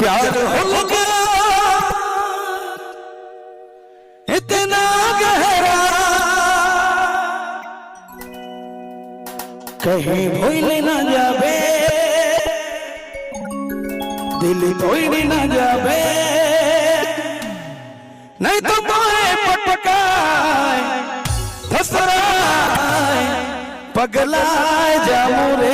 प्यार हो गया इतना गहरा, कहीं भूल ना जावे, दिल तोड़ ना जावे, नहीं तो मोहे पटकाए फसराए पगलाए जाऊं रे।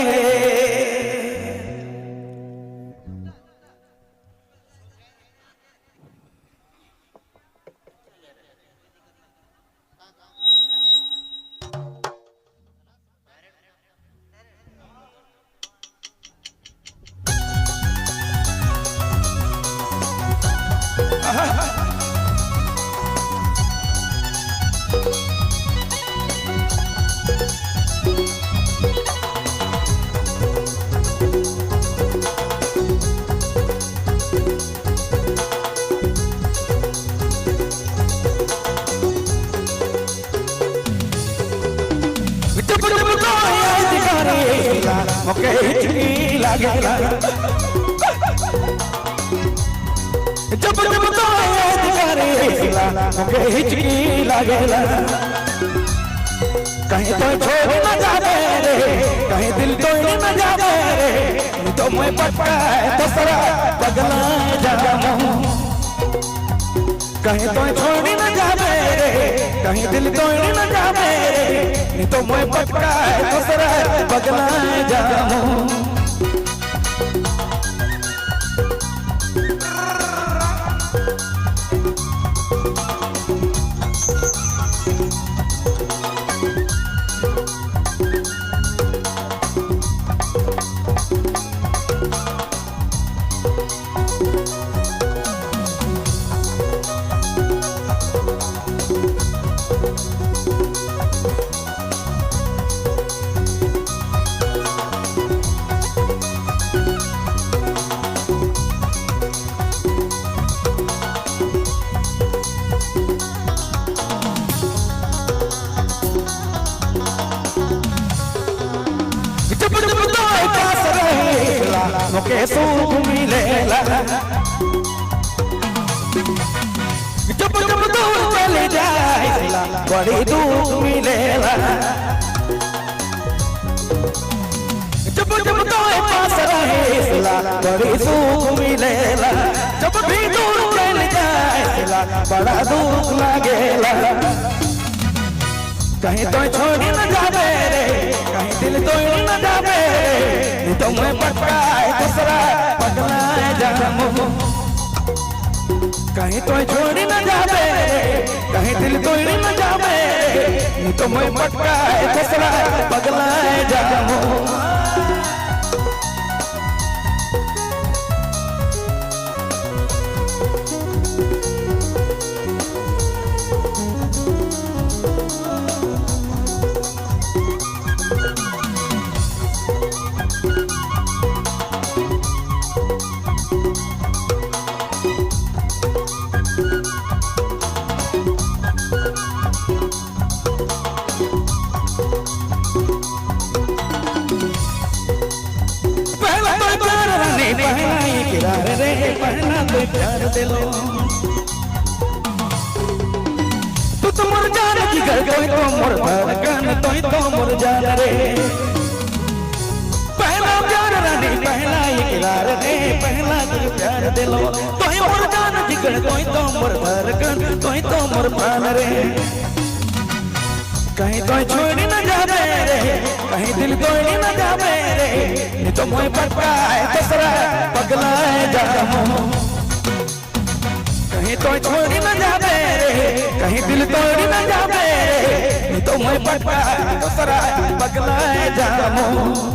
ओके हिचकी लागेला, जब जब तो याद करेला ओके हिचकी लागेला, कहीं तो छोड़ न जावे रे, कहीं दिल तोड़ न जावे रे, तो मैं पटकाए तो सरा पगलाए जाऊं, कहीं तो छोड़ न जावे रे, कहीं दिल तोड़ न जावे रे, तो मैं पटकाए तो सरा पगलाए जाऊं। के सुख मिलेला, जब जब दूर चले जाएला बड़ी दुख मिलेला, जब जब तोए पास रहेला बड़ी सुख मिलेला, जब भी दूर चले जाएला बड़ा दुख लागेला, कहीं तो छोड़ न जावे रे, कहीं दिल तोड़ न जावे रे, तो मैं पटकाए दूसरा पगलाए जाऊं, कहीं तो छोड़ न जावे रे, कहीं दिल तोड़ न जावे रे, तो मैं पटकाए दूसरा पगलाए जाऊं। पहला तो प्यार दिलो तू तो मर जाने की घर कोई तो मर धड़कन तो मर जाने रे, पहला प्यार रानी पहला इकरार रे, पहला तो प्यार दिलो तो ही मर जाने की घर कोई तो मर धड़कन तो मर प्राण रे, कहीं तो छोड़ न जावे रे, कहीं दिल तोड़ न जावे रे, तो मैं पटकाए दूसरा पगलाए जाऊं, कहीं तो छोड़ न जावे रे, कहीं दिल तोड़ न जावे रे, तो मैं पटकाए दूसरा पगलाए जाऊं।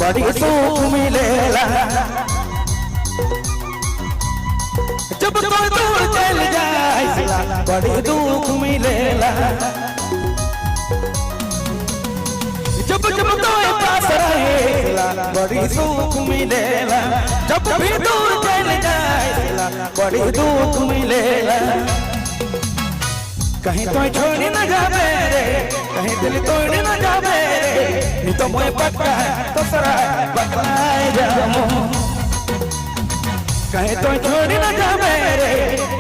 बड़ी सुख मिलेला जब कोई दूर चल जाए बड़ी दुख मिलेला जब जब कोई पास रहेला बड़ी सुख मिलेला जब भी दूर चल जाए बड़ी दुख मिलेला कहीं तो छोड़ न जावे रे कहीं दिल तोड़ न जावे रे नहीं तो मोए पक्का तो सरा बकलाए जामो कहीं तो छोड़ न जावे रे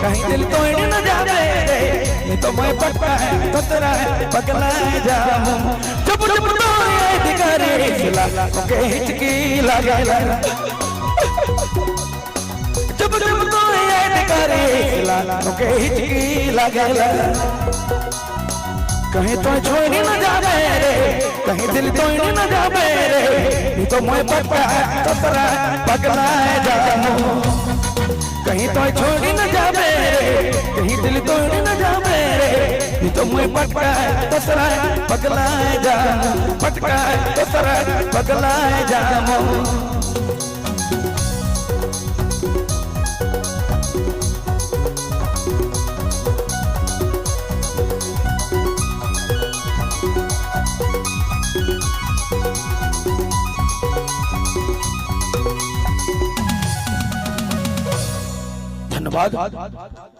कहीं दिल तोड़ न जावे रे नहीं तो मोए पक्का तो सरा बकलाए जामो जब जब तो याद करे सिला के हिचकी लागेला जब जब तो याद करे सिला के हिचकी लागेला कहीं तो छोड़ न जावे रे कहीं दिल तोड़ न जावे रे नहीं तो मोए पक्का तो सरा बकलाए जामो कहीं तो छोड़ न जावे रे कहीं दिल तोड़ न जावे रे नहीं तो मोए पक्का तो सरा बकलाए जामो पक्का तो सरा बकलाए जामो धन्यवाद।